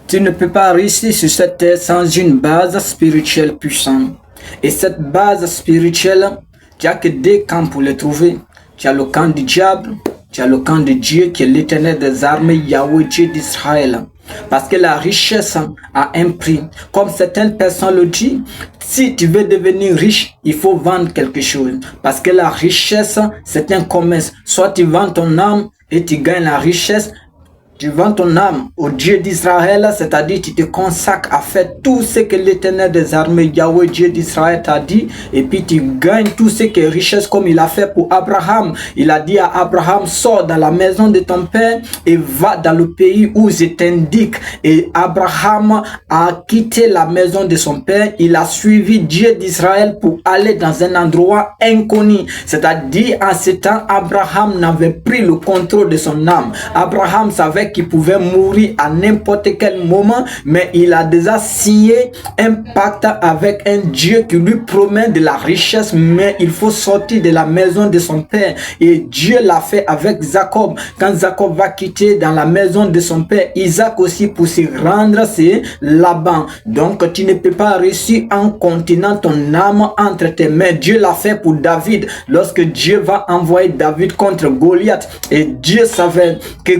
Tu ne peux pas réussir sur cette terre sans une base spirituelle puissante. Et cette base spirituelle, tu n'as que deux camps pour le trouver. Tu as le camp du diable, tu as le camp de Dieu qui est l'Éternel des armées, Yahweh, Dieu d'Israël. Parce que la richesse a un prix. Comme certaines personnes le disent, si tu veux devenir riche, il faut vendre quelque chose. Parce que la richesse, c'est un commerce. Soit tu vends ton âme et tu gagnes la richesse. Tu vends ton âme au Dieu d'Israël, c'est-à-dire tu te consacres à faire tout ce que l'Éternel des armées, Yahweh, Dieu d'Israël t'a dit, et puis tu gagnes tout ce qui est richesse comme il a fait pour Abraham. Il a dit à Abraham, sors dans la maison de ton père et va dans le pays où je t'indique. Et Abraham a quitté la maison de son père, il a suivi Dieu d'Israël pour aller dans un endroit inconnu. C'est-à-dire en ce temps, Abraham n'avait pris le contrôle de son âme. Abraham savait qu'il pouvait mourir à n'importe quel moment, mais il a déjà signé un pacte avec un Dieu qui lui promet de la richesse, mais il faut sortir de la maison de son père. Et Dieu l'a fait avec Jacob. Quand Jacob va quitter dans la maison de son père, Isaac aussi pour se rendre, c'est Laban. Donc tu ne peux pas réussir en continent ton âme entre tes mains. Dieu l'a fait pour David. Lorsque Dieu va envoyer David contre Goliath, et Dieu savait que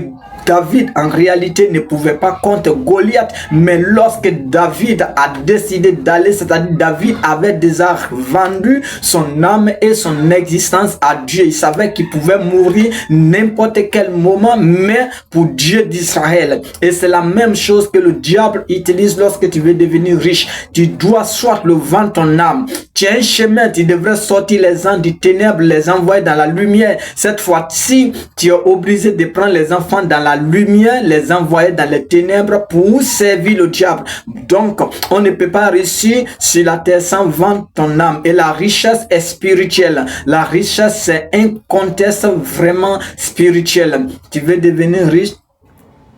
David en réalité ne pouvait pas contre Goliath, mais lorsque David a décidé d'aller, c'est-à-dire David avait déjà vendu son âme et son existence à Dieu. Il savait qu'il pouvait mourir n'importe quel moment, mais pour Dieu d'Israël. Et c'est la même chose que le diable utilise lorsque tu veux devenir riche. Tu dois soit le vendre ton âme. Tu as un chemin, tu devrais sortir les gens du ténèbre, les envoyer dans la lumière. Cette fois-ci, tu es obligé de prendre les enfants dans la lumière, les envoyer dans les ténèbres pour servir le diable. Donc, on ne peut pas réussir sur la terre sans vendre ton âme. Et la richesse est spirituelle. La richesse, c'est un contexte vraiment spirituel. Tu veux devenir riche?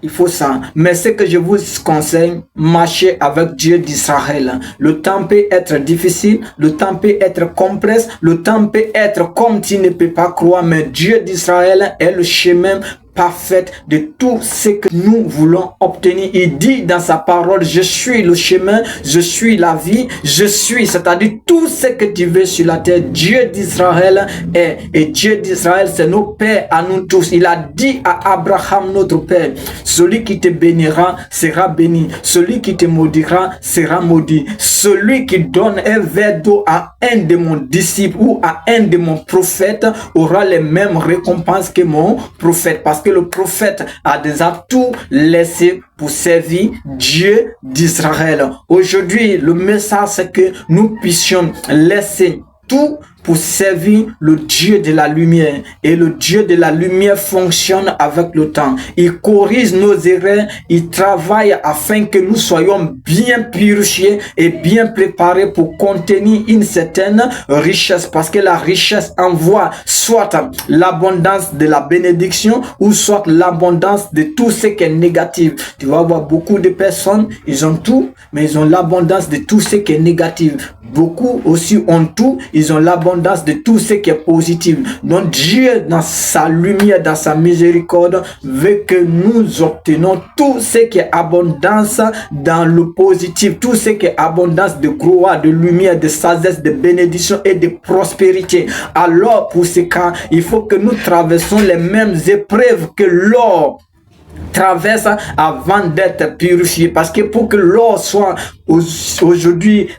Il faut ça. Mais ce que je vous conseille, marchez avec Dieu d'Israël. Le temps peut être difficile, le temps peut être complexe, le temps peut être comme tu ne peux pas croire, mais Dieu d'Israël est le chemin parfaite de tout ce que nous voulons obtenir. Il dit dans sa parole, je suis le chemin, je suis la vie, je suis, c'est-à-dire tout ce que tu veux sur la terre, Dieu d'Israël est. Et Dieu d'Israël, c'est nos pères à nous tous. Il a dit à Abraham, notre père, celui qui te bénira sera béni, celui qui te maudira sera maudit, celui qui donne un verre d'eau à un de mon disciple ou à un de mon prophète aura les mêmes récompenses que mon prophète, parce que le prophète a déjà tout laissé pour servir Dieu d'Israël. Aujourd'hui, le message, c'est que nous puissions laisser tout pour servir le Dieu de la lumière. Et le Dieu de la lumière fonctionne avec le temps. Il corrige nos erreurs, il travaille afin que nous soyons bien purifiés et bien préparés pour contenir une certaine richesse. Parce que la richesse envoie soit l'abondance de la bénédiction ou soit l'abondance de tout ce qui est négatif. Tu vas voir beaucoup de personnes, ils ont tout, mais ils ont l'abondance de tout ce qui est négatif. Beaucoup aussi ont tout, ils ont l'abondance de tout ce qui est positif. Donc Dieu, dans sa lumière, dans sa miséricorde, veut que nous obtenons tout ce qui est abondance dans le positif, tout ce qui est abondance de gloire, de lumière, de sagesse, de bénédiction et de prospérité. Alors pour ce cas, il faut que nous traversons les mêmes épreuves que l'or traverse avant d'être purifié, parce que pour que l'or soit aujourd'hui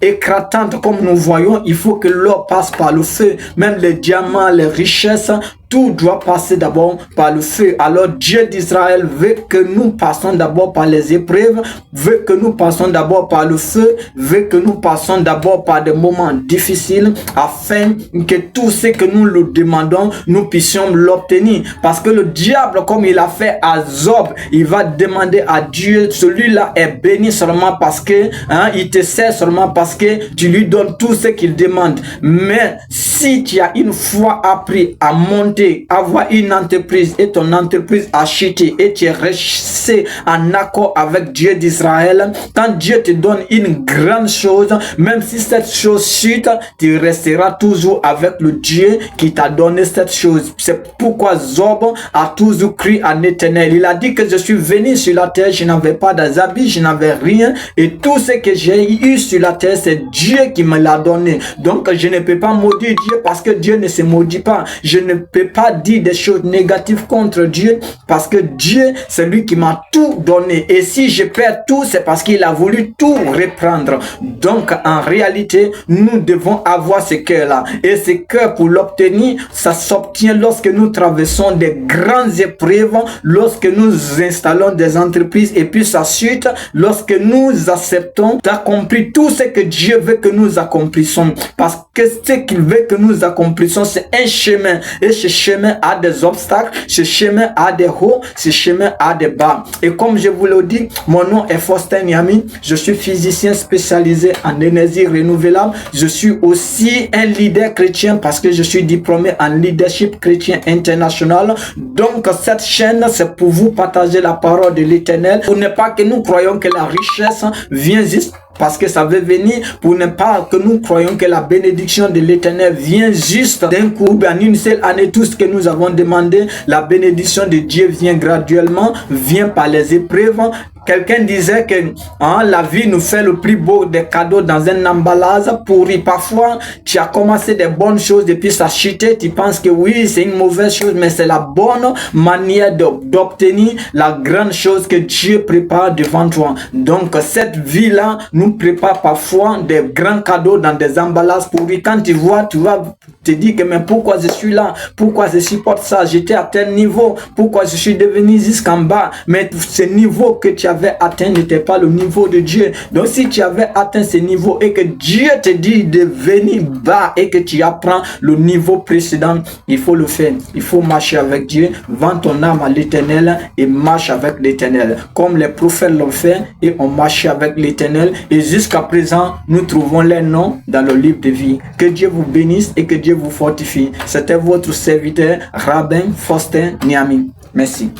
éclatante comme nous voyons, il faut que l'or passe par le feu. Même les diamants, les richesses, tout doit passer d'abord par le feu. Alors Dieu d'Israël veut que nous passons d'abord par les épreuves, veut que nous passons d'abord par le feu, veut que nous passons d'abord par des moments difficiles, afin que tout ce que nous le demandons, nous puissions l'obtenir. Parce que le diable, comme il a fait à Job, il va demander à Dieu, celui-là est béni seulement parce que il te sert seulement parce que tu lui donnes tout ce qu'il demande. Mais si tu as une fois appris à monter, avoir une entreprise et ton entreprise a chuté et tu es resté en accord avec Dieu d'Israël, quand Dieu te donne une grande chose, même si cette chose chute, tu resteras toujours avec le Dieu qui t'a donné cette chose. C'est pourquoi Job a toujours cru en l'Éternel. Il a dit que je suis venu sur la terre, je n'avais pas d'habits, je n'avais rien, et tout ce que j'ai eu sur la terre, c'est Dieu qui me l'a donné. Donc je ne peux pas maudire Dieu parce que Dieu ne se maudit pas. Je ne peux pas dire des choses négatives contre Dieu parce que Dieu, c'est lui qui m'a tout donné. Et si je perds tout, c'est parce qu'il a voulu tout reprendre. Donc en réalité, nous devons avoir ce cœur-là. Et ce cœur, pour l'obtenir, ça s'obtient lorsque nous traversons des grandes épreuves, lorsque nous installons des entreprises, et puis ça suite, lorsque nous acceptons d'accomplir tout ce que Dieu veut que nous accomplissions. Parce que ce qu'il veut que nous accomplissions, c'est un chemin. Et ce chemin a des obstacles, ce chemin a des hauts, ce chemin a des bas. Et comme je vous l'ai dit, mon nom est Faustin Niami. Je suis physicien spécialisé en énergie renouvelable. Je suis aussi un leader chrétien parce que je suis diplômé en leadership chrétien international. Donc cette chaîne, c'est pour vous partager la parole de l'Éternel. Pour ne pas que nous croyons que la richesse vient juste parce que ça veut venir, pour ne pas que nous croyons que la bénédiction de l'Éternel vient juste d'un coup, en une seule année. Tout ce que nous avons demandé, la bénédiction de Dieu vient graduellement, vient par les épreuves. Quelqu'un disait que la vie nous fait le plus beau des cadeaux dans un emballage pourri. Parfois, tu as commencé des bonnes choses depuis ça chuté. Tu penses que oui, c'est une mauvaise chose, mais c'est la bonne manière d'obtenir la grande chose que Dieu prépare devant toi. Donc, cette vie-là nous prépare parfois des grands cadeaux dans des emballages pourris. Quand tu vois, tu vas te dire que mais pourquoi je suis là? Pourquoi je supporte ça? J'étais à tel niveau. Pourquoi je suis devenu jusqu'en bas? Mais ce niveau que tu avais atteint n'était pas le niveau de Dieu. Donc si tu avais atteint ce niveau et que Dieu te dit de venir bas et que tu apprends le niveau précédent, il faut le faire. Il faut marcher avec Dieu. Vends ton âme à l'Éternel et marche avec l'Éternel. Comme les prophètes l'ont fait et ont marché avec l'Éternel. Et jusqu'à présent, nous trouvons les noms dans le livre de vie. Que Dieu vous bénisse et que Dieu vous fortifie. C'était votre serviteur, Rabbin Faustin Niami. Merci.